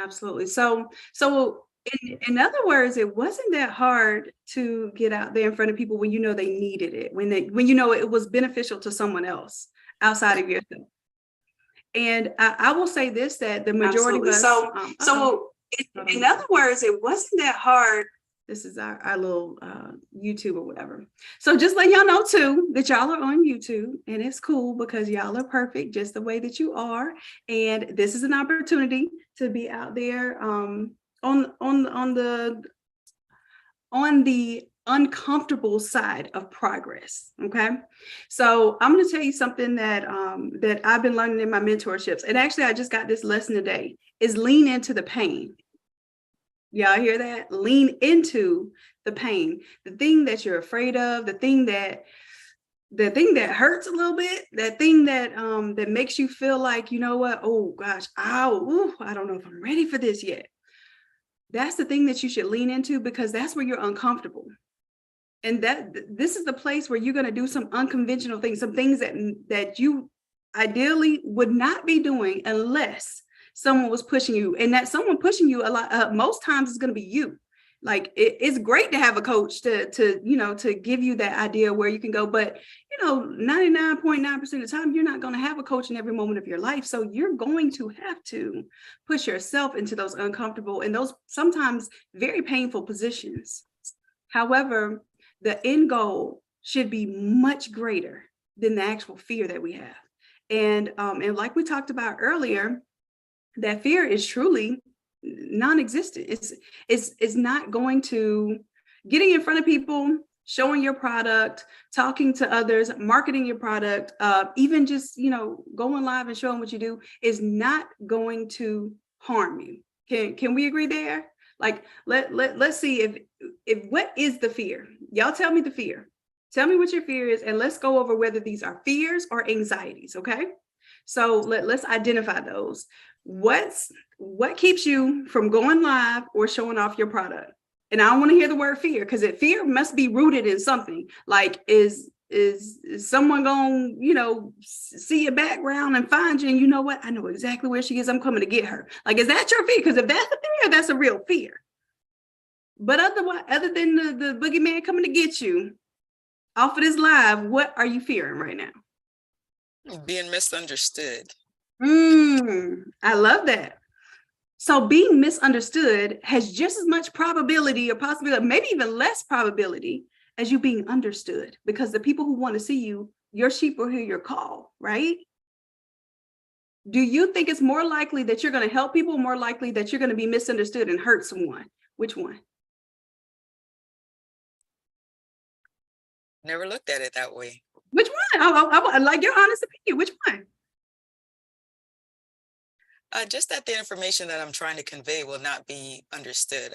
Absolutely. So in other words, it wasn't that hard to get out there in front of people when you know they needed it, when you know it was beneficial to someone else outside of yourself. And I will say this, that the majority Absolutely. of us, In other words, it wasn't that hard. This is our little YouTube or whatever. So just let y'all know too that y'all are on YouTube, and it's cool because y'all are perfect just the way that you are. And this is an opportunity to be out there on the uncomfortable side of progress. Okay. So I'm going to tell you something that that I've been learning in my mentorships. And actually, I just got this lesson today, is lean into the pain. Y'all hear that? Lean into the pain, the thing that you're afraid of, the thing that hurts a little bit, that thing that that makes you feel like, you know what? Oh gosh, ow, I don't know if I'm ready for this yet. That's the thing that you should lean into, because that's where you're uncomfortable. And this is the place where you're going to do some unconventional things, some things that you ideally would not be doing unless someone was pushing you. And that someone pushing you a lot, most times is going to be you. Like it's great to have a coach to give you that idea where you can go, but 99.9% of the time you're not going to have a coach in every moment of your life. So you're going to have to push yourself into those uncomfortable and those sometimes very painful positions. However, the end goal should be much greater than the actual fear that we have. And like we talked about earlier, that fear is truly non-existent. It's not going to, getting in front of people, showing your product, talking to others, marketing your product, even just going live and showing what you do is not going to harm you. Can we agree there? Like let's see if what is the fear? Y'all tell me the fear. Tell me what your fear is, and let's go over whether these are fears or anxieties. Okay, so let's identify those. What keeps you from going live or showing off your product? And I don't want to hear the word fear, because fear must be rooted in something. Like is someone going see your background and find you, and you know what, I know exactly where she is, I'm coming to get her? Like, is that your fear? Because if that's a fear, that's a real fear. But other than the boogeyman coming to get you off of this live, what are you fearing right now? Being misunderstood. I love that. So being misunderstood has just as much probability or possibility, maybe even less probability, as you being understood, because the people who want to see you, your sheep will hear your call, right? Do you think it's more likely that you're going to help people, more likely that you're going to be misunderstood and hurt someone? Which one? Never looked at it that way. Which one? I like your honest opinion. Which one? Just that the information that I'm trying to convey will not be understood.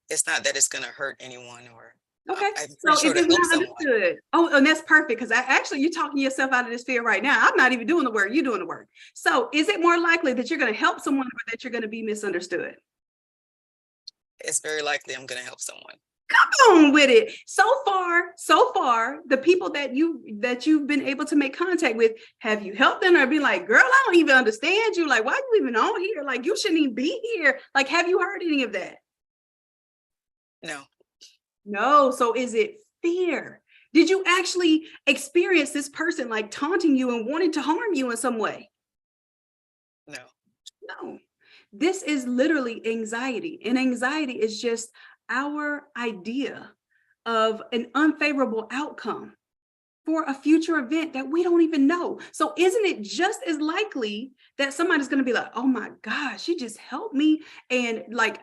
It's not that it's going to hurt anyone, or okay. I'm So sure is it to help not someone. understood? Oh, and that's perfect, because actually you're talking yourself out of this fear right now. I'm not even doing the work. You're doing the work. So is it more likely that you're going to help someone or that you're going to be misunderstood? It's very likely I'm going to help someone. Come on with it. So far, the people that you've been able to make contact with, have you helped them or be like, girl, I don't even understand you? Like, why are you even on here? Like, you shouldn't even be here. Like, have you heard any of that? No. So is it fear? Did you actually experience this person like taunting you and wanting to harm you in some way? No. This is literally anxiety. And anxiety is just our idea of an unfavorable outcome for a future event that we don't even know. So isn't it just as likely that somebody's going to be like, oh my gosh, she just helped me, and like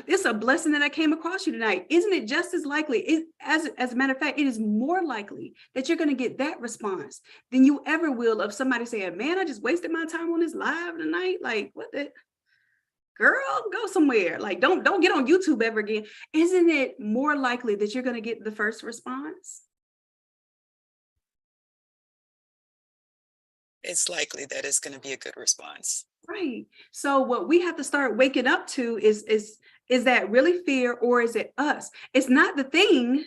it's a blessing that I came across you tonight? Isn't it just as likely, as a matter of fact, it is more likely that you're going to get that response than you ever will of somebody saying, man, I just wasted my time on this live tonight. Like, what the girl, go somewhere. Like, don't get on YouTube ever again. Isn't it more likely that you're going to get the first response? It's likely that it's going to be a good response. Right. So what we have to start waking up to is that really fear, or is it us? It's not the thing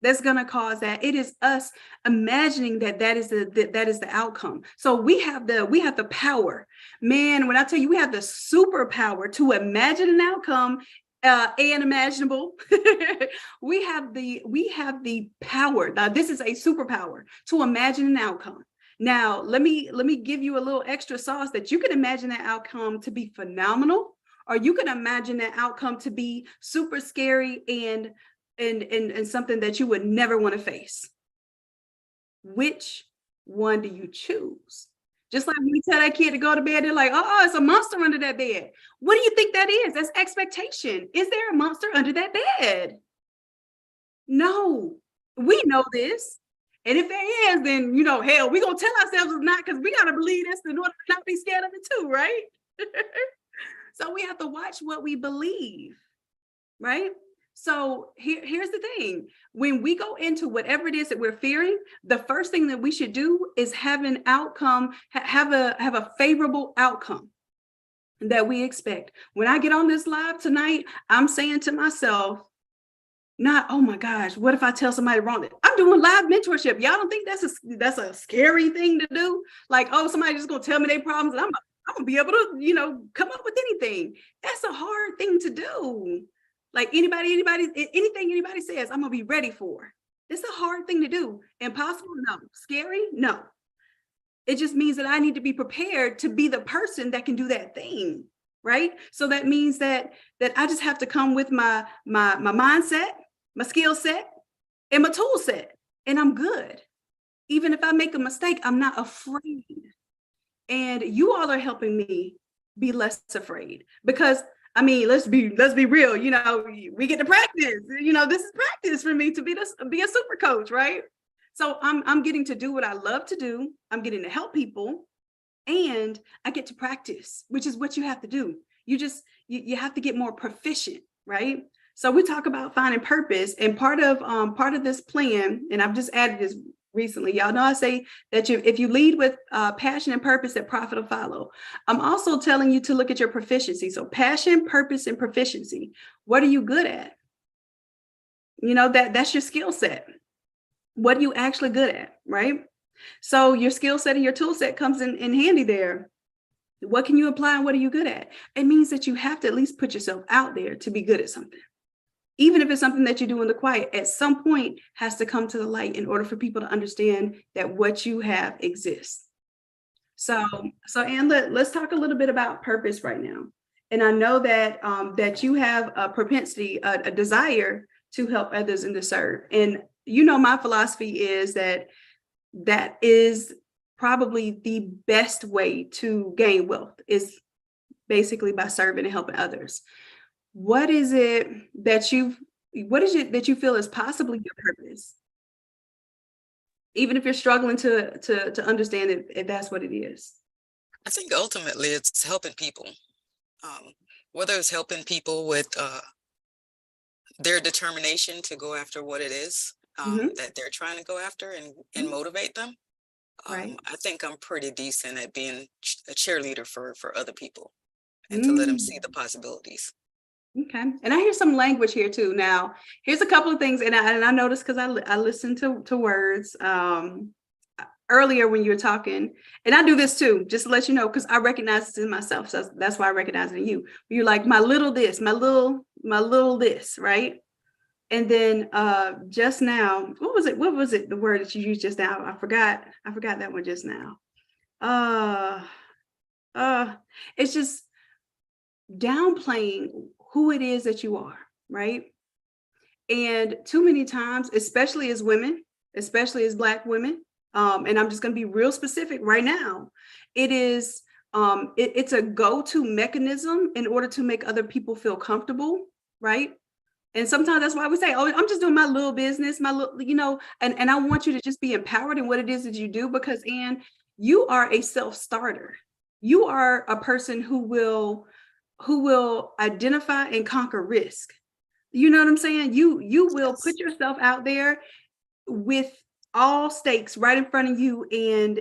that's going to cause that. It is us imagining that is the outcome. So we have the power, man. When I tell you, we have the superpower to imagine an outcome and imaginable. we have the power. Now, this is a superpower to imagine an outcome. Now, let me give you a little extra sauce that you can imagine that outcome to be phenomenal, or you can imagine that outcome to be super scary and something that you would never want to face. Which one do you choose? Just like when you tell that kid to go to bed, they're like, oh, it's a monster under that bed. What do you think that is? That's expectation. Is there a monster under that bed? No, we know this. And if there is, then, hell, we're going to tell ourselves it's not, because we got to believe this in order to not be scared of it too, right? So we have to watch what we believe, right? So here's the thing. When we go into whatever it is that we're fearing, the first thing that we should do is have an outcome, have a favorable outcome that we expect. When I get on this live tonight, I'm saying to myself, not, oh my gosh, what if I tell somebody wrong? I'm doing live mentorship. Y'all don't think that's a scary thing to do? Like, oh, somebody just gonna tell me their problems and I'm gonna be able to, come up with anything. That's a hard thing to do. Like anything anybody says, I'm gonna be ready for. It's a hard thing to do. Impossible? No. Scary? No. It just means that I need to be prepared to be the person that can do that thing, right? So that means that I just have to come with my mindset, my skill set, and my tool set, and I'm good. Even if I make a mistake, I'm not afraid. And you all are helping me be less afraid, because let's be real. We get to practice. This is practice for me to be a super coach, right? So I'm getting to do what I love to do. I'm getting to help people, and I get to practice, which is what you have to do. You have to get more proficient, right? So we talk about finding purpose, and part of this plan, and I've just added this recently. Y'all know I say that if you lead with passion and purpose, that profit will follow. I'm also telling you to look at your proficiency. So passion, purpose, and proficiency. What are you good at? That's your skill set. What are you actually good at, right? So your skill set and your tool set comes in handy there. What can you apply and what are you good at? It means that you have to at least put yourself out there to be good at something. Even if it's something that you do in the quiet, at some point has to come to the light in order for people to understand that what you have exists. So Ann, let's talk a little bit about purpose right now. And I know that that you have a propensity, a desire to help others and to serve. And my philosophy is that is probably the best way to gain wealth, is basically by serving and helping others. What is it that you feel is possibly your purpose? Even if you're struggling to understand if that's what it is. I think ultimately it's helping people. Whether it's helping people with their determination to go after what it is that they're trying to go after, and motivate them. Right. I think I'm pretty decent at being a cheerleader for other people, and to let them see the possibilities. Okay. And I hear some language here too. Now, here's a couple of things. And I noticed, because I listened to words earlier when you were talking, and I do this too, just to let you know, because I recognize this in myself. So that's why I recognize it in you. You're like, my little this, my little this, right? And then just now, what was it? The word that you used just now? I forgot that one just now. It's just downplaying who it is that you are, right? And too many times, especially as women, especially as Black women, and I'm just going to be real specific right now, it is it's a go-to mechanism in order to make other people feel comfortable, right? And sometimes that's why we say, oh, I'm just doing my little business, my little, and I want you to just be empowered in what it is that you do, because, Ann, you are a self-starter. You are a person who will identify and conquer risk. You know what I'm saying? You will put yourself out there with all stakes right in front of you and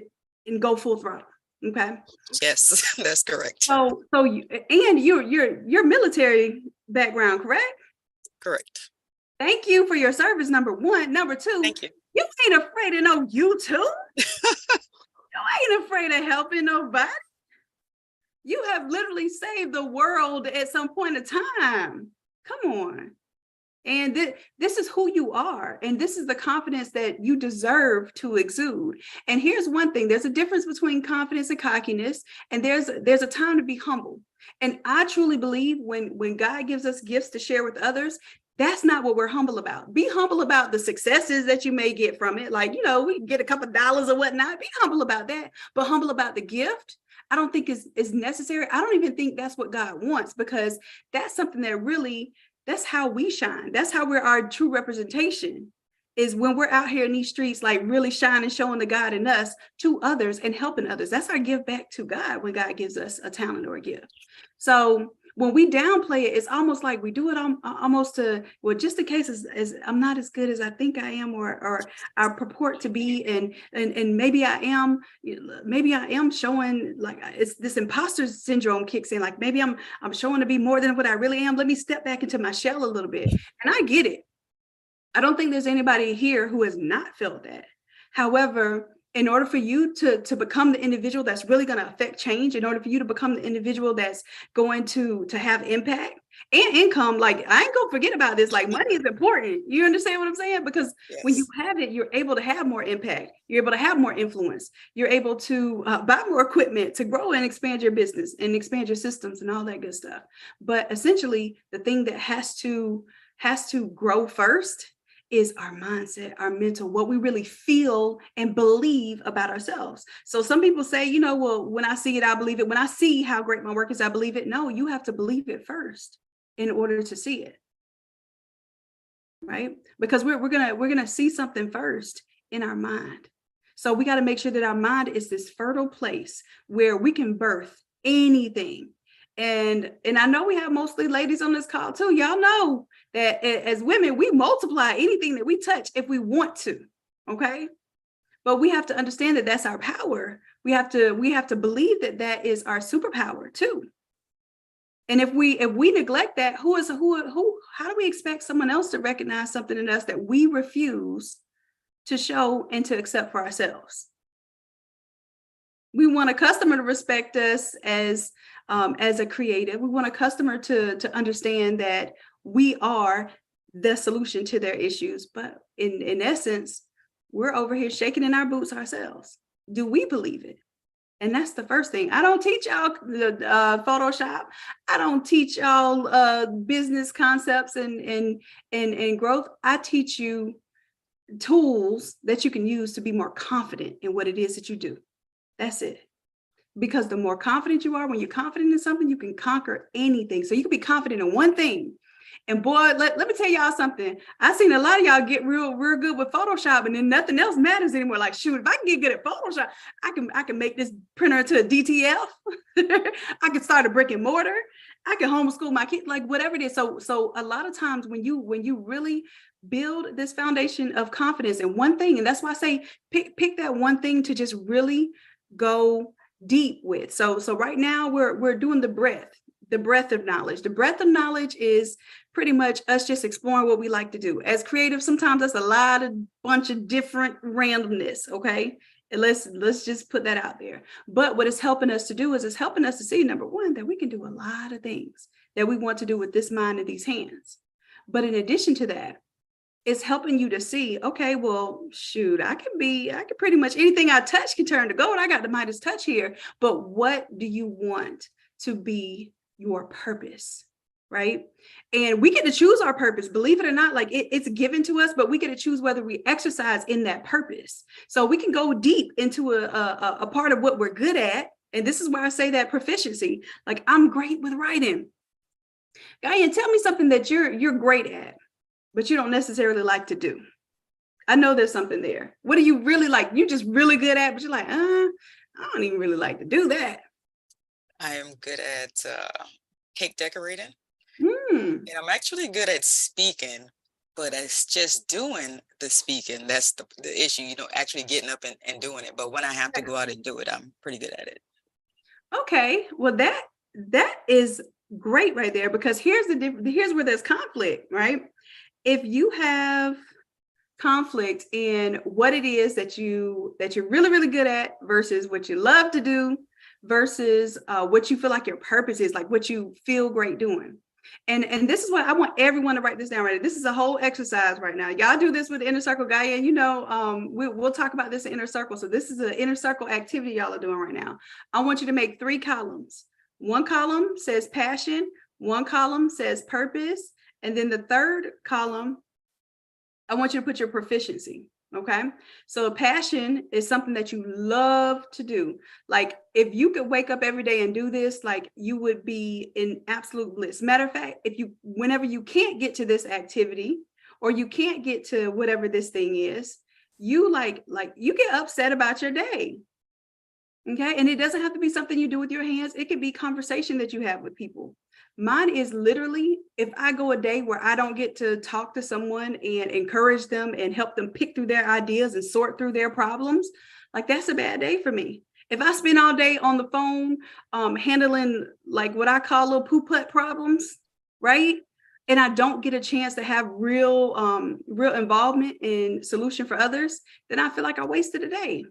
go full throttle. Okay. Yes, that's correct. So your military background, correct? Correct. Thank you for your service, number one. Number two, Thank you. you ain't afraid of no YouTube. You ain't afraid of helping nobody. You have literally saved the world at some point of time. Come on. And this is who you are. And this is the confidence that you deserve to exude. And here's one thing. There's a difference between confidence and cockiness. And there's a time to be humble. And I truly believe when God gives us gifts to share with others, that's not what we're humble about. Be humble about the successes that you may get from it. Like, we get a couple of dollars or whatnot. Be humble about that. But humble about the gift, I don't think is necessary. I don't even think that's what God wants, because that's something that really, that's how we shine. That's how we're our true representation, is when we're out here in these streets, like really shining, showing the God in us to others and helping others. That's our give back to God when God gives us a talent or a gift. So when we downplay it, it's almost like we do it almost to, well, just in case as I'm not as good as I think I am, or I purport to be, and maybe I am showing, like, it's this imposter syndrome kicks in, like maybe I'm showing to be more than what I really am. Let me step back into my shell a little bit. And I get it. I don't think there's anybody here who has not felt that. However, in order for you to become the individual that's really going to affect change, in order for you to become the individual that's going to have impact and income, like, I ain't gonna forget about this, like, money is important. You understand what I'm saying? Because when you have it, you're able to have more impact. You're able to have more influence. You're able to buy more equipment to grow and expand your business and expand your systems and all that good stuff. But essentially, the thing that has to grow first is our mindset, our mental, what we really feel and believe about ourselves. So some people say, well, when I see it, I believe it. When I see how great my work is, I believe it. No, you have to believe it first in order to see it. Right? Because we're gonna see something first in our mind. So we got to make sure that our mind is this fertile place where we can birth anything. And I know we have mostly ladies on this call too. Y'all know that as women, we multiply anything that we touch if we want to. Okay. But we have to understand that that's our power. We have to believe that that is our superpower too. And if we neglect that, how do we expect someone else to recognize something in us that we refuse to show and to accept for ourselves? We want a customer to respect us as a creative. We want a customer to understand that we are the solution to their issues. But in essence, we're over here shaking in our boots ourselves. Do we believe it? And that's the first thing. I don't teach y'all Photoshop. I don't teach y'all business concepts and growth. I teach you tools that you can use to be more confident in what it is that you do. That's it. Because the more confident you are, when you're confident in something, you can conquer anything. So you can be confident in one thing. And boy, let me tell y'all something. I've seen a lot of y'all get real good with Photoshop, and then nothing else matters anymore. Like, shoot, if I can get good at Photoshop, I can make this printer to a DTF. I can start a brick and mortar. I can homeschool my kids, like whatever it is. So a lot of times when you really build this foundation of confidence in one thing, and that's why I say pick that one thing to just really go deep with. So right now we're doing the breadth of knowledge. The breadth of knowledge is pretty much us just exploring what we like to do. As creatives, sometimes that's a bunch of different randomness, okay? And let's just put that out there. But what it's helping us to do is it's helping us to see, number one, that we can do a lot of things that we want to do with this mind and these hands. But in addition to that, it's helping you to see, okay, well, shoot, I can pretty much anything I touch can turn to gold. I got the Midas touch here. But what do you want to be your purpose? Right? And we get to choose our purpose, believe it or not, like it's given to us, but we get to choose whether we exercise in that purpose. So we can go deep into a part of what we're good at. And this is why I say that proficiency, like I'm great with writing. Guyan, tell me something that you're great at, but you don't necessarily like to do. I know there's something there. What do you really like? You're just really good at, but you're like, I don't even really like to do that. I am good at cake decorating. And I'm actually good at speaking, but it's just doing the speaking. That's the issue, actually getting up and doing it. But when I have to go out and do it, I'm pretty good at it. Okay, well, that is great right there, because here's where there's conflict, right? if you have conflict in what it is that you're really, really good at versus what you love to do versus what you feel like your purpose is, like what you feel great doing. And this is what I want everyone to write this down right now. This is a whole exercise right now. Y'all do this with the inner circle guy, and we'll talk about this in inner circle. So this is an inner circle activity y'all are doing right now. I want you to make 3 columns. One column says passion, one column says purpose, and then the third column, I want you to put your proficiency. Okay. So passion is something that you love to do. Like if you could wake up every day and do this, like you would be in absolute bliss. Matter of fact, whenever you can't get to this activity or you can't get to whatever this thing is, you you get upset about your day. Okay. And it doesn't have to be something you do with your hands. It could be conversation that you have with people. Mine is literally, if I go a day where I don't get to talk to someone and encourage them and help them pick through their ideas and sort through their problems, like that's a bad day for me. If I spend all day on the phone handling like what I call little poo-putt problems, right? And I don't get a chance to have real involvement in solution for others, then I feel like I wasted a day.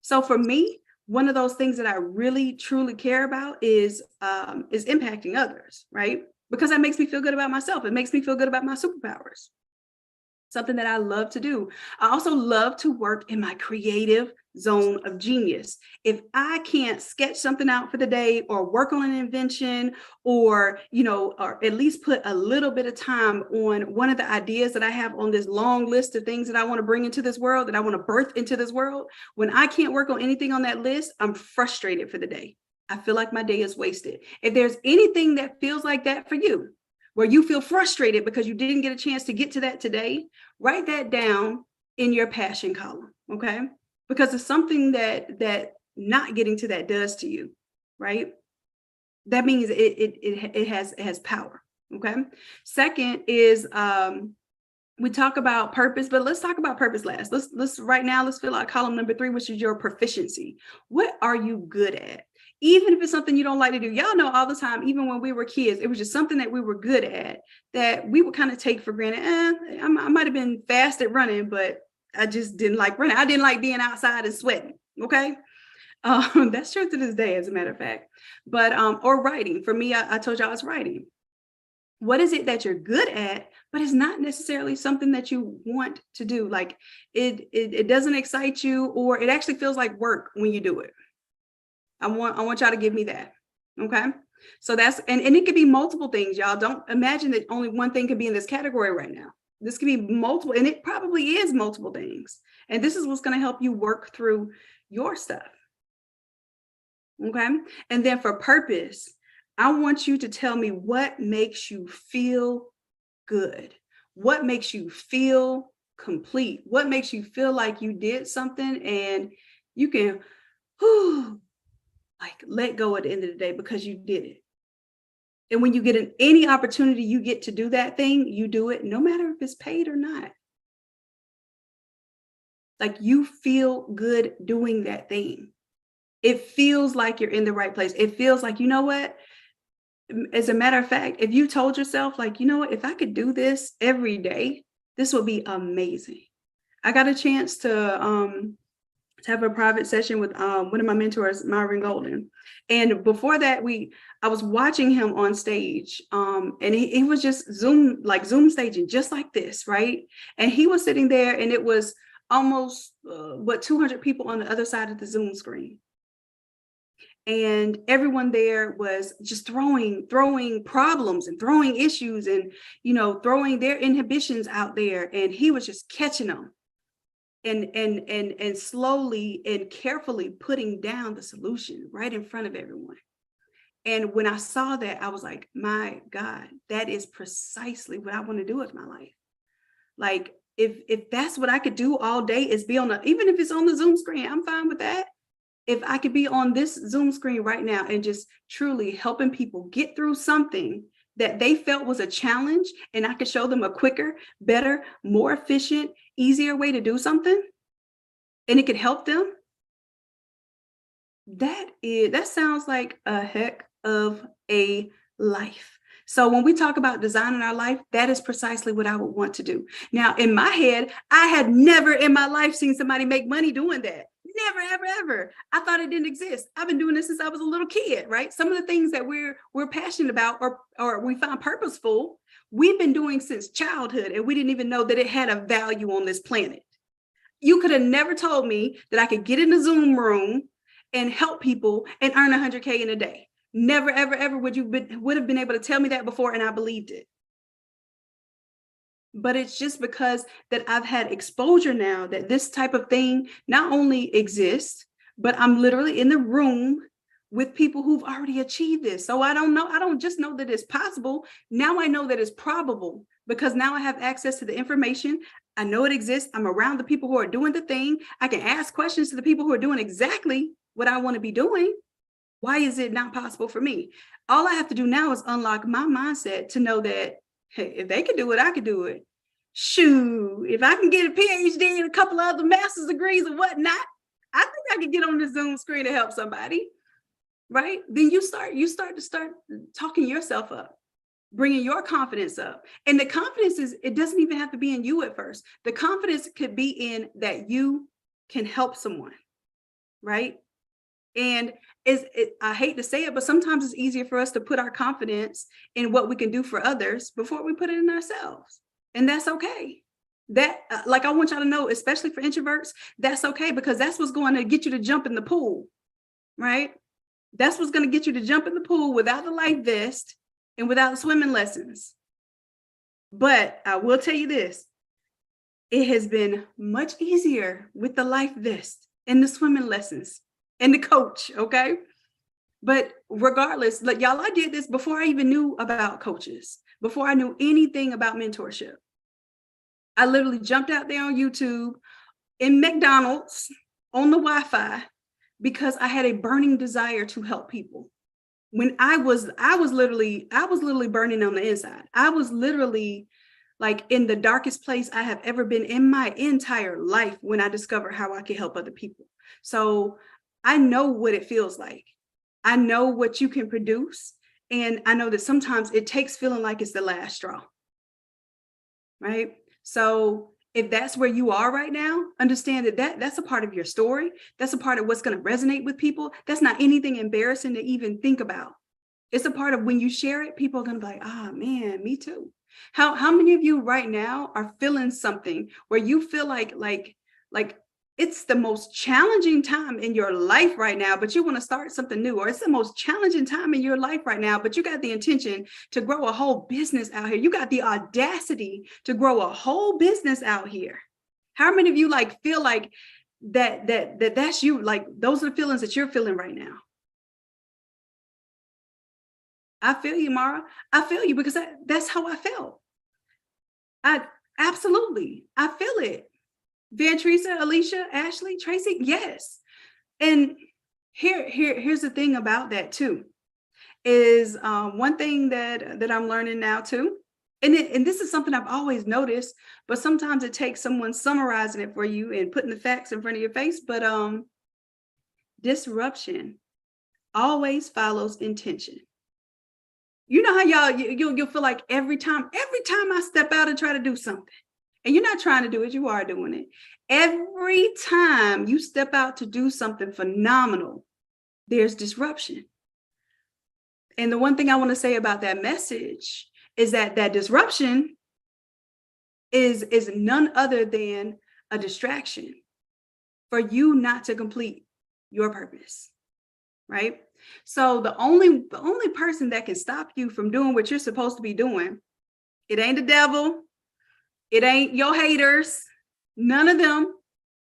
So for me, one of those things that I really truly care about is impacting others, right? Because that makes me feel good about myself. It makes me feel good about my superpowers. Something that I love to do. I also love to work in my creative zone of genius. If I can't sketch something out for the day or work on an invention or at least put a little bit of time on one of the ideas that I have on this long list of things that I want to bring into this world, that I want to birth into this world, when I can't work on anything on that list, I'm frustrated for the day. I feel like my day is wasted. If there's anything that feels like that for you, where you feel frustrated because you didn't get a chance to get to that today, write that down in your passion column, okay? Because it's something that not getting to that does to you, right? That means it has power, okay? Second is we talk about purpose, but let's talk about purpose last. Let's right now, let's fill out column number 3, which is your proficiency. What are you good at? Even if it's something you don't like to do, y'all know all the time, even when we were kids, it was just something that we were good at that we would kind of take for granted. I might have been fast at running, but I just didn't like running. I didn't like being outside and sweating. Okay. That's true to this day, as a matter of fact. But, or writing. For me, I told y'all I was writing. What is it that you're good at, but it's not necessarily something that you want to do? Like it doesn't excite you, or it actually feels like work when you do it. I want y'all to give me that. Okay. So that's, and it could be multiple things, y'all. Don't imagine that only one thing could be in this category right now. This could be multiple, and it probably is multiple things. And this is what's going to help you work through your stuff. Okay. And then for purpose, I want you to tell me what makes you feel good. What makes you feel complete? What makes you feel like you did something and you can, let go at the end of the day because you did it. And when you get any opportunity you get to do that thing, you do it, no matter if it's paid or not. Like you feel good doing that thing. It feels like you're in the right place. It feels like, you know what? As a matter of fact, if you told yourself, like, you know what, if I could do this every day, this would be amazing. I got a chance to have a private session with one of my mentors, Myron Golden. And before that, I was watching him on stage, and he was just Zoom staging, just like this, right? And he was sitting there, and it was almost 200 people on the other side of the Zoom screen. And everyone there was just throwing problems and throwing issues and, throwing their inhibitions out there. And he was just catching them and slowly and carefully putting down the solution right in front of everyone. And when I saw that, I was like, my God, that is precisely what I want to do with my life. Like, if that's what I could do all day is be even if it's on the Zoom screen, I'm fine with that. If I could be on this Zoom screen right now and just truly helping people get through something that they felt was a challenge, and I could show them a quicker, better, more efficient, easier way to do something, and it could help them, that sounds like a heck of a life. So when we talk about designing our life, that is precisely what I would want to do. Now, in my head, I had never in my life seen somebody make money doing that. Never, ever, ever. I thought it didn't exist. I've been doing this since I was a little kid, right? Some of the things that we're passionate about or we find purposeful, we've been doing since childhood, and we didn't even know that it had a value on this planet. You could have never told me that I could get in a Zoom room and help people and earn 100K in a day. Never, ever, ever would have been able to tell me that before, and I believed it. But it's just because that I've had exposure now that this type of thing not only exists, but I'm literally in the room with people who've already achieved this. So I don't just know that it's possible. Now I know that it's probable, because now I have access to the information. I know it exists. I'm around the people who are doing the thing. I can ask questions to the people who are doing exactly what I want to be doing. Why is it not possible for me? All I have to do now is unlock my mindset to know that, hey, if they can do it, I can do it. Shoot, if I can get a PhD and a couple of other master's degrees and whatnot, I think I can get on the Zoom screen to help somebody, right? Then you start talking yourself up, bringing your confidence up. And the confidence it doesn't even have to be in you at first. The confidence could be in that you can help someone, right? And I hate to say it, but sometimes it's easier for us to put our confidence in what we can do for others before we put it in ourselves. And that's okay. That, like, I want y'all to know, especially for introverts, that's okay, because that's what's going to get you to jump in the pool, right? That's what's going to get you to jump in the pool without the life vest and without swimming lessons. But I will tell you this, it has been much easier with the life vest and the swimming lessons and the coach, okay? But regardless, like, y'all, I did this before I even knew about coaches, before I knew anything about mentorship. I literally jumped out there on YouTube, in McDonald's, on the Wi-Fi, because I had a burning desire to help people. When I was literally burning on the inside. I was literally like in the darkest place I have ever been in my entire life when I discovered how I could help other people. So I know what it feels like. I know what you can produce. And I know that sometimes it takes feeling like it's the last straw, right? So if that's where you are right now, understand that's a part of your story. That's a part of what's going to resonate with people. That's not anything embarrassing to even think about. It's a part of when you share it, people are going to be like, ah, man, me too. How many of you right now are feeling something where you feel like it's the most challenging time in your life right now, but you want to start something new, or it's the most challenging time in your life right now, but you got the intention to grow a whole business out here. You got the audacity to grow a whole business out here. How many of you like feel like that's you? Like, those are the feelings that you're feeling right now. I feel you, Mara. I feel you, because that's how I felt. I feel it. Van Teresa, Alicia, Ashley, Tracy, yes. And here's the thing about that too, is one thing that I'm learning now too, and this is something I've always noticed, but sometimes it takes someone summarizing it for you and putting the facts in front of your face. But disruption always follows intention. You know how you'll feel like every time I step out and try to do something, and you're not trying to do it, you are doing it. Every time you step out to do something phenomenal, there's disruption. And the one thing I want to say about that message is that disruption is none other than a distraction for you not to complete your purpose, right? So the only person that can stop you from doing what you're supposed to be doing, it ain't the devil. It ain't your haters, none of them.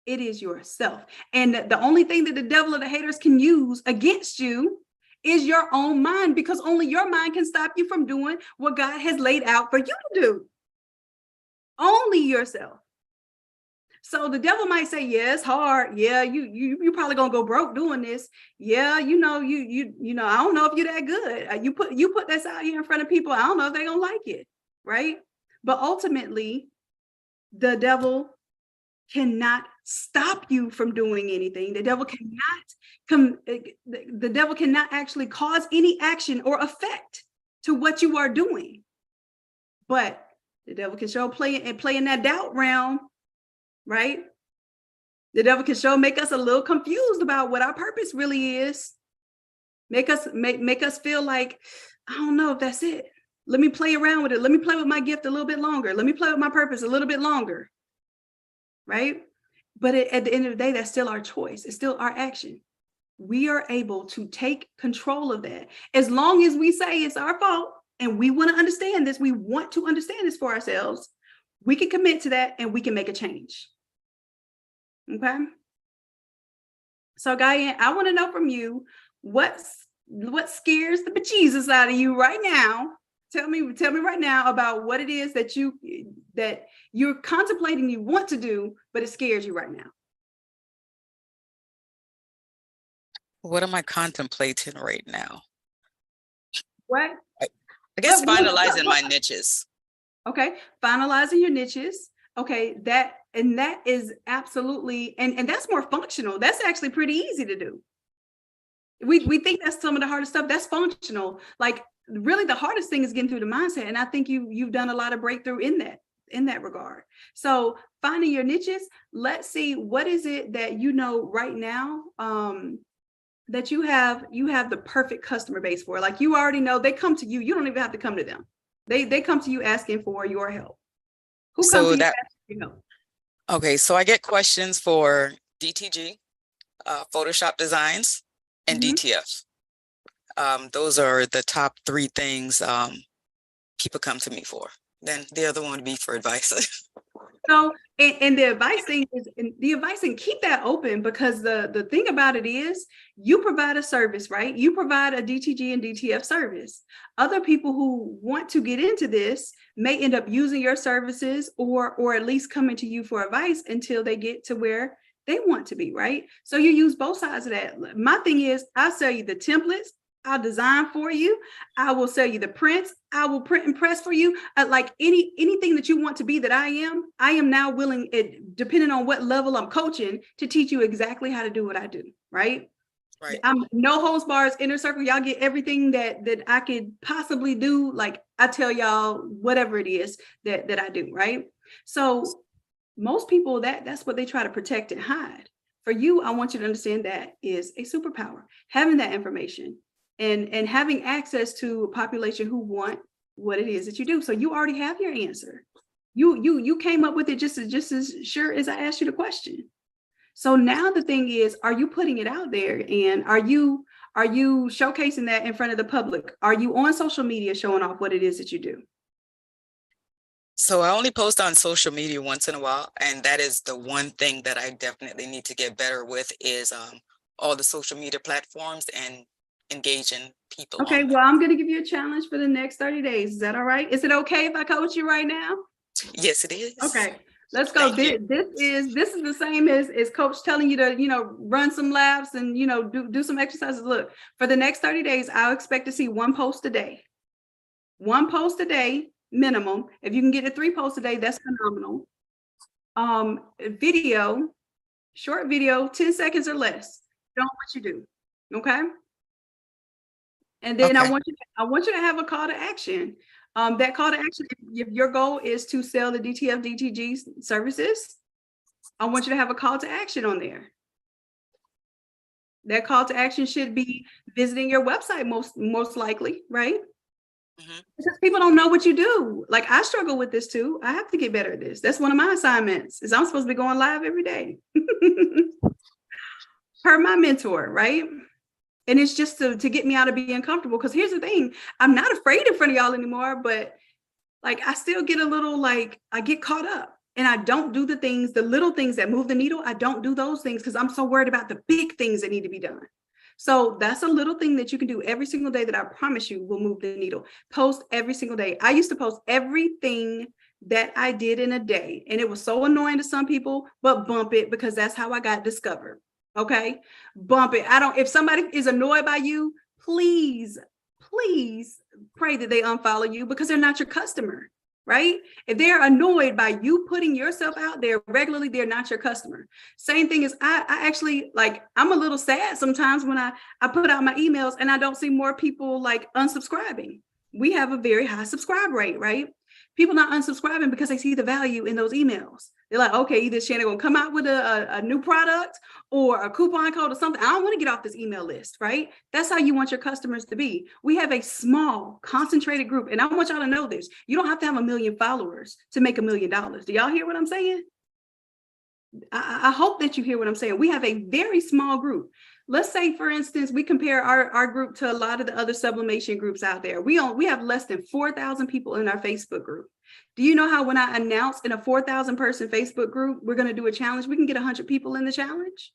It is yourself. And the only thing that the devil or the haters can use against you is your own mind, because only your mind can stop you from doing what God has laid out for you to do. Only yourself. So the devil might say, yeah, it's hard. Yeah, you probably gonna go broke doing this. Yeah, I don't know if you're that good. You put this out here in front of people. I don't know if they're gonna like it, right? But ultimately, the devil cannot stop you from doing anything. The devil cannot actually cause any action or effect to what you are doing. But the devil can show play in that doubt realm, right? The devil can show make us a little confused about what our purpose really is. Make us feel like, I don't know if that's it. Let me play around with it. Let me play with my gift a little bit longer. Let me play with my purpose a little bit longer. Right? But at the end of the day, that's still our choice. It's still our action. We are able to take control of that. As long as we say it's our fault and we want to understand this, we want to understand this for ourselves, we can commit to that and we can make a change. Okay? So, Guyan, I want to know from you, what scares the bejesus out of you right now? Tell me right now about what it is that you're contemplating you want to do, but it scares you right now. What am I contemplating right now? What? I guess finalizing my niches. Okay, finalizing your niches. Okay, that is absolutely, and that's more functional. That's actually pretty easy to do. We think that's some of the hardest stuff. That's functional. Like, really the hardest thing is getting through the mindset. And I think you've done a lot of breakthrough in that regard. So finding your niches, let's see, what is it that you know right now that you have the perfect customer base for? Like, you already know they come to you. You don't even have to come to them. They come to you asking for your help. Who comes to you asking for your help? Okay, so I get questions for DTG, Photoshop designs, and DTF. Those are the top 3 things people come to me for. Then the other one would be for advice. So, and the advice thing is, and keep that open, because the thing about it is, you provide a service, right? You provide a DTG and DTF service. Other people who want to get into this may end up using your services or at least coming to you for advice until they get to where they want to be, right? So you use both sides of that. My thing is, I'll sell you the templates. I'll design for you. I will sell you the prints. I will print and press for you. Like anything that you want to be that I am now willing, depending on what level I'm coaching, to teach you exactly how to do what I do, right? Right. I'm no holds bars, inner circle. Y'all get everything that I could possibly do. Like, I tell y'all whatever it is that I do, right? So most people, that's what they try to protect and hide. For you, I want you to understand that is a superpower, having that information and having access to a population who want what it is that you do. So you already have your answer. You came up with it just as sure as I asked you the question. So now the thing is, are you putting it out there, and are you showcasing that in front of the public? Are you on social media showing off what it is that you do? So I only post on social media once in a while, and that is the one thing that I definitely need to get better with, is all the social media platforms and engaging people. Okay, well, I'm going to give you a challenge for the next 30 days. Is that all right? Is it okay if I coach you right now? Yes, it is. Okay, let's go. This is the same as coach telling you to, run some laps and, do some exercises. Look, for the next 30 days, I'll expect to see 1 post a day. 1 post a day minimum. If you can get to 3 posts a day, that's phenomenal. Video, short video, 10 seconds or less. Don't what you do. Okay. And then Okay. I want you to have a call to action. That call to action, if your goal is to sell the DTF DTG services, I want you to have a call to action on there. That call to action should be visiting your website most likely, right? Because people don't know what you do. Like, I struggle with this too. I have to get better at this. That's one of my assignments, is I'm supposed to be going live every day. Per my mentor, right? And it's just to get me out of being comfortable. Because here's the thing, I'm not afraid in front of y'all anymore, but like, I still get a little, like, I get caught up and I don't do the little things that move the needle. I don't do those things because I'm so worried about the big things that need to be done. So that's a little thing that you can do every single day that I promise you will move the needle. Post every single day. I used to post everything that I did in a day, and it was so annoying to some people, but bump it, because that's how I got discovered. Okay, bump it. If somebody is annoyed by you, please pray that they unfollow you, because they're not your customer, right? If they're annoyed by you putting yourself out there regularly, they're not your customer. Same thing as I actually, like, I'm a little sad sometimes when I put out my emails and I don't see more people like unsubscribing. we have a very high subscribe rate, right? People not unsubscribing because they see the value in those emails. They're like, okay, either Shanon gonna come out with a new product or a coupon code or something. I don't want to get off this email list, right? That's how you want your customers to be. We have a small, concentrated group. And I want y'all to know this. You don't have to have 1 million followers to make $1 million. Do y'all hear what I'm saying? I hope that you hear what I'm saying. We have a very small group. Let's say, for instance, we compare our group to a lot of the other sublimation groups out there. We have less than 4,000 people in our Facebook group. Do you know how when I announce in a 4,000 person Facebook group, we're going to do a challenge, we can get 100 people in the challenge?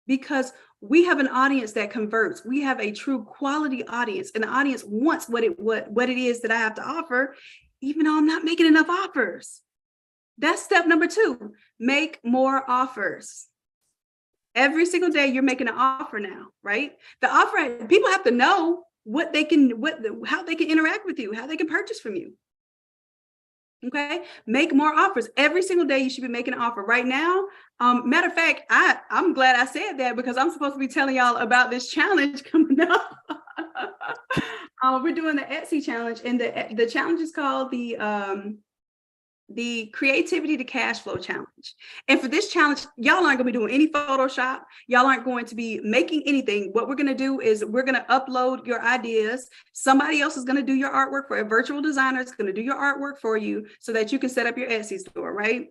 Because we have an audience that converts. We have a true quality audience, and the audience wants what it is that I have to offer, even though I'm not making enough offers. That's step number 2, make more offers. Every single day you're making an offer now, right? The offer, people have to know how they can interact with you, how they can purchase from you. Okay, make more offers. Every single day you should be making an offer. Right now, matter of fact, I'm glad I said that because I'm supposed to be telling y'all about this challenge coming up. We're doing the Etsy challenge, and the challenge is called the Creativity to Cash Flow Challenge. And for this challenge, y'all aren't going to be doing any Photoshop. Y'all aren't going to be making anything. What we're going to do is we're going to upload your ideas. Somebody else is going to do your artwork for a virtual designer. Is going to do your artwork for you so that you can set up your Etsy store, right?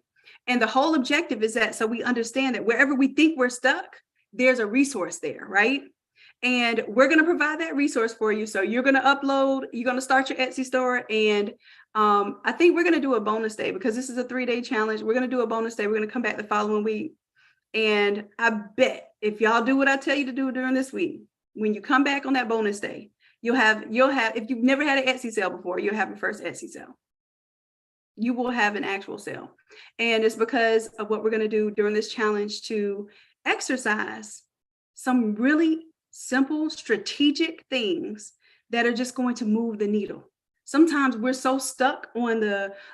And the whole objective is that so we understand that wherever we think we're stuck, there's a resource there, right? And we're going to provide that resource for you. So you're going to upload, you're going to start your Etsy store. And I think we're going to do a bonus day because this is a 3-day challenge. We're going to do a bonus day. We're going to come back the following week. And I bet if y'all do what I tell you to do during this week, when you come back on that bonus day, you'll have, if you've never had an Etsy sale before, you'll have your first Etsy sale. You will have an actual sale. And it's because of what we're going to do during this challenge to exercise some really simple strategic things that are just going to move the needle. Sometimes we're so stuck on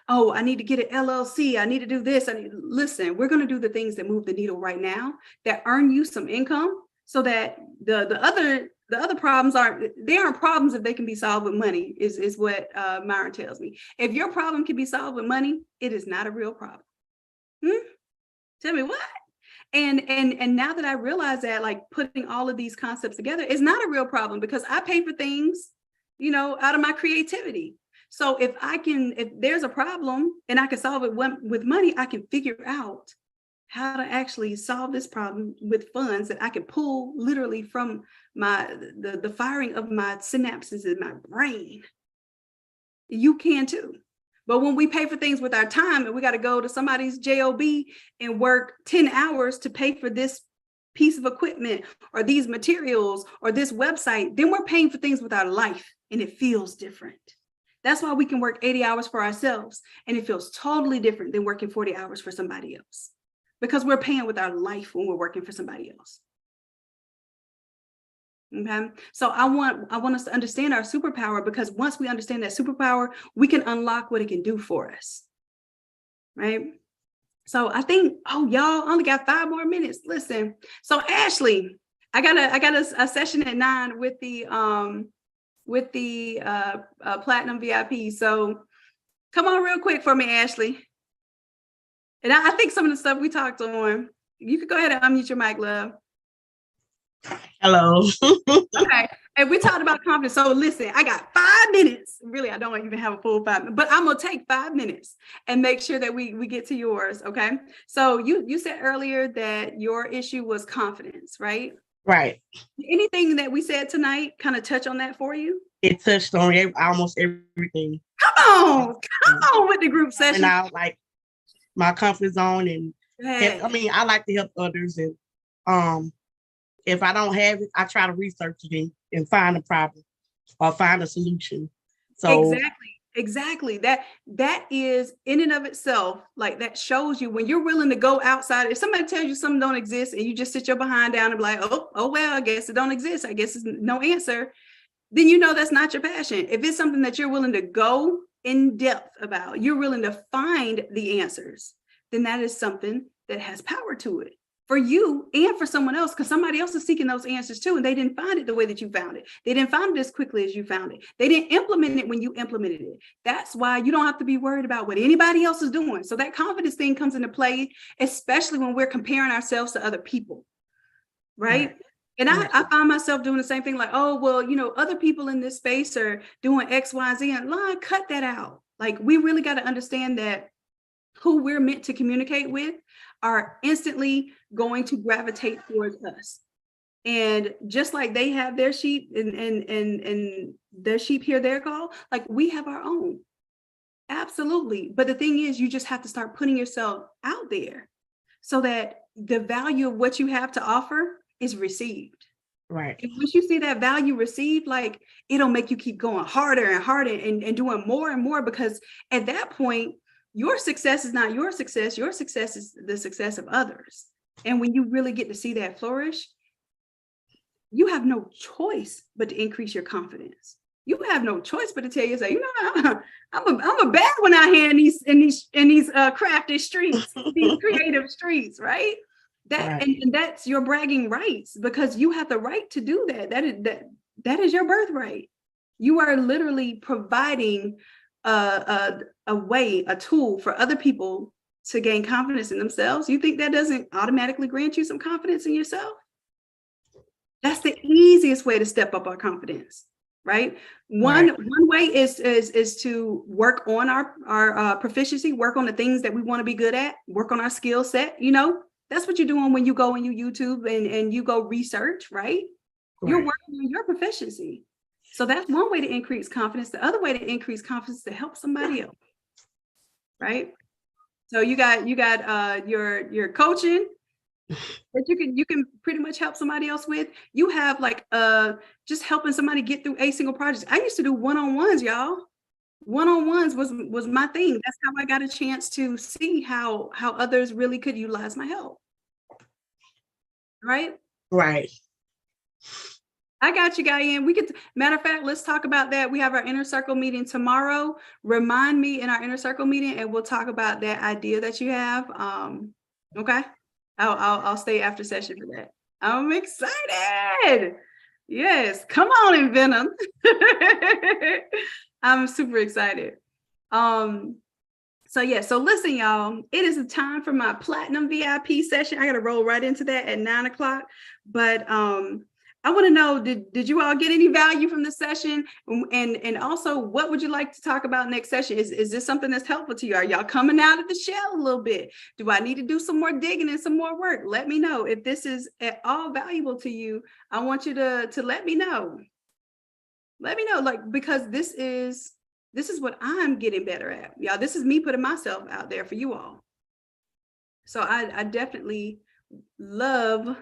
I need to get an LLC. I need to do this. Listen, we're going to do the things that move the needle right now that earn you some income so that the other problems aren't problems if they can be solved with money is what Myron tells me. If your problem can be solved with money, it is not a real problem. Tell me what? And now that I realize that, like, putting all of these concepts together is not a real problem because I pay for things, out of my creativity. So if there's a problem and I can solve it with money, I can figure out how to actually solve this problem with funds that I can pull literally from the firing of my synapses in my brain. You can too. But when we pay for things with our time and we got to go to somebody's job and work 10 hours to pay for this piece of equipment or these materials or this website, then we're paying for things with our life and it feels different. That's why we can work 80 hours for ourselves and it feels totally different than working 40 hours for somebody else because we're paying with our life when we're working for somebody else. Okay, so I want us to understand our superpower because once we understand that superpower, we can unlock what it can do for us. Right. So I think, y'all only got 5 more minutes. Listen. So Ashley, I got a session at 9 with the Platinum VIP. So come on real quick for me, Ashley. And I think some of the stuff we talked on, you could go ahead and unmute your mic, love. Hello. Okay. And we talked about confidence. So listen, I got 5 minutes. Really, I don't even have a full 5 minutes, but I'm gonna take 5 minutes and make sure that we get to yours. Okay. So you said earlier that your issue was confidence, right? Right. Anything that we said tonight kind of touch on that for you? It touched on almost everything. Come on with the group session. And I like my comfort zone and I like to help others and if I don't have it, I try to research it and find a problem or find a solution. So exactly. That is in and of itself, like that shows you when you're willing to go outside. If somebody tells you something don't exist and you just sit your behind down and be like, oh well, I guess it don't exist. I guess it's no answer. Then that's not your passion. If it's something that you're willing to go in depth about, you're willing to find the answers, then that is something that has power to it. for you and for someone else, because somebody else is seeking those answers too, and they didn't find it the way that you found it. They didn't find it as quickly as you found it. They didn't implement it when you implemented it. That's why you don't have to be worried about what anybody else is doing. So that confidence thing comes into play, especially when we're comparing ourselves to other people, right? And I find myself doing the same thing, like, oh, well, other people in this space are doing X, Y, Z, and cut that out. Like, we really got to understand that who we're meant to communicate with are instantly going to gravitate towards us. And just like they have their sheep and their sheep hear their call, like we have our own. Absolutely. But the thing is, you just have to start putting yourself out there so that the value of what you have to offer is received. Right. And once you see that value received, like it'll make you keep going harder and harder and doing more and more, because at that point, your success is not your success. Your success is the success of others. And when you really get to see that flourish, you have no choice but to increase your confidence. You have no choice but to tell yourself, I'm a bad one out here in these crafty streets, these creative streets, right? And that's your bragging rights, because you have the right to do that. That is your birthright. You are literally providing a way, a tool for other people to gain confidence in themselves. You think that doesn't automatically grant you some confidence in yourself? That's the easiest way to step up our confidence, right? One way is to work on our proficiency, work on the things that we want to be good at, work on our skill set. That's what you're doing when you go and you YouTube and you go research, right? You're working on your proficiency. So that's one way to increase confidence. The other way to increase confidence is to help somebody else, right? So you got your coaching that you can pretty much help somebody else with. You have like just helping somebody get through a single project. I used to do one-on-ones, y'all. One-on-ones was my thing. That's how I got a chance to see how others really could utilize my help. Right? Right. I got you, Guyan. Matter of fact, let's talk about that. We have our inner circle meeting tomorrow. Remind me in our inner circle meeting, and we'll talk about that idea that you have. Okay. I'll stay after session for that. I'm excited. Yes, come on in, Venom. I'm super excited. So listen, y'all, it is the time for my platinum VIP session. I got to roll right into that at 9:00. But I want to know, did you all get any value from the session? And also, what would you like to talk about next session? Is this something that's helpful to you? Are y'all coming out of the shell a little bit? Do I need to do some more digging and some more work? Let me know. If this is at all valuable to you, I want you to let me know. Let me know, because this is what I'm getting better at. Y'all, this is me putting myself out there for you all. So I definitely love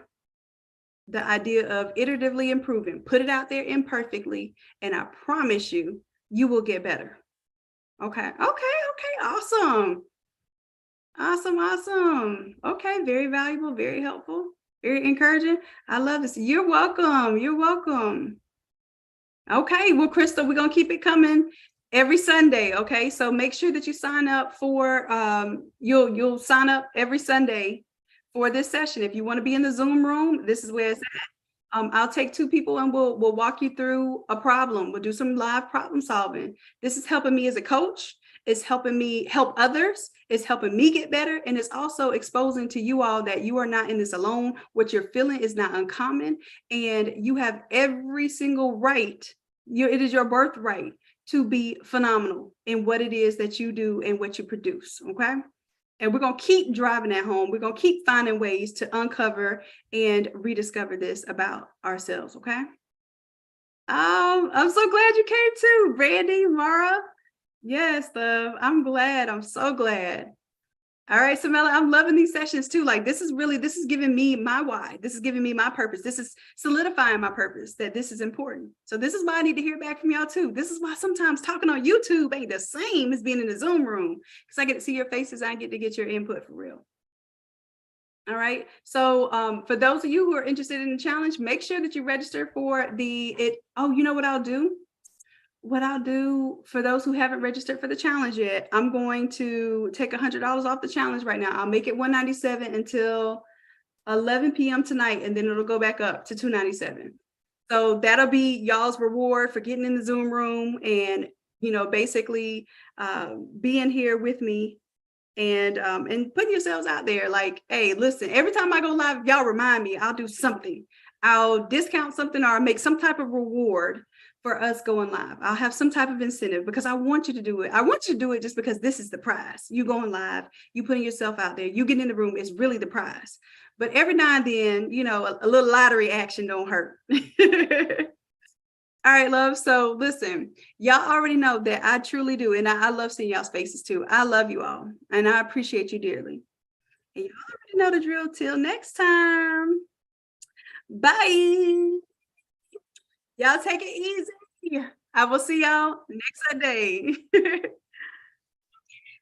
the idea of iteratively improving. Put it out there imperfectly, and I promise you, you will get better. Okay. Awesome. Okay, very valuable, very helpful, very encouraging. I love this. You're welcome. Okay, well, Crystal, we're gonna keep it coming every Sunday. Okay, so make sure that you sign up for you'll sign up every Sunday for this session. If you want to be in the Zoom room, this is where it's at. I'll take 2 people and we'll walk you through a problem. We'll do some live problem solving. This is helping me as a coach. It's helping me help others. It's helping me get better. And it's also exposing to you all that you are not in this alone. What you're feeling is not uncommon. And you have every single right. It is your birthright to be phenomenal in what it is that you do and what you produce. Okay. And we're going to keep driving that home. We're going to keep finding ways to uncover and rediscover this about ourselves. Okay. I'm so glad you came too, Brandy, Mara. Yes, love. I'm glad. I'm so glad. All right, Samela, I'm loving these sessions too. Like this is giving me my why. This is giving me my purpose. This is solidifying my purpose, that this is important. So this is why I need to hear back from y'all too. This is why sometimes talking on YouTube ain't the same as being in the Zoom room, because I get to see your faces. I get to get your input for real. All right. So for those of you who are interested in the challenge, make sure that you register for you know what I'll do? What I'll do for those who haven't registered for the challenge yet, I'm going to take $100 off the challenge right now. I'll make it $197 until 11 p.m. tonight, and then it'll go back up to $297. So that'll be y'all's reward for getting in the Zoom room and, basically being here with me and putting yourselves out there. Like, hey, listen, every time I go live, y'all remind me, I'll do something. I'll discount something or make some type of reward for us going live. I'll have some type of incentive because I want you to do it. I want you to do it just because this is the prize. You going live, you putting yourself out there, you getting in the room is really the prize. But every now and then, a little lottery action don't hurt. All right, love. So listen, y'all already know that I truly do. And I love seeing y'all's faces too. I love you all. And I appreciate you dearly. And y'all already know the drill. Till next time. Bye. Y'all take it easy. I will see y'all next Sunday.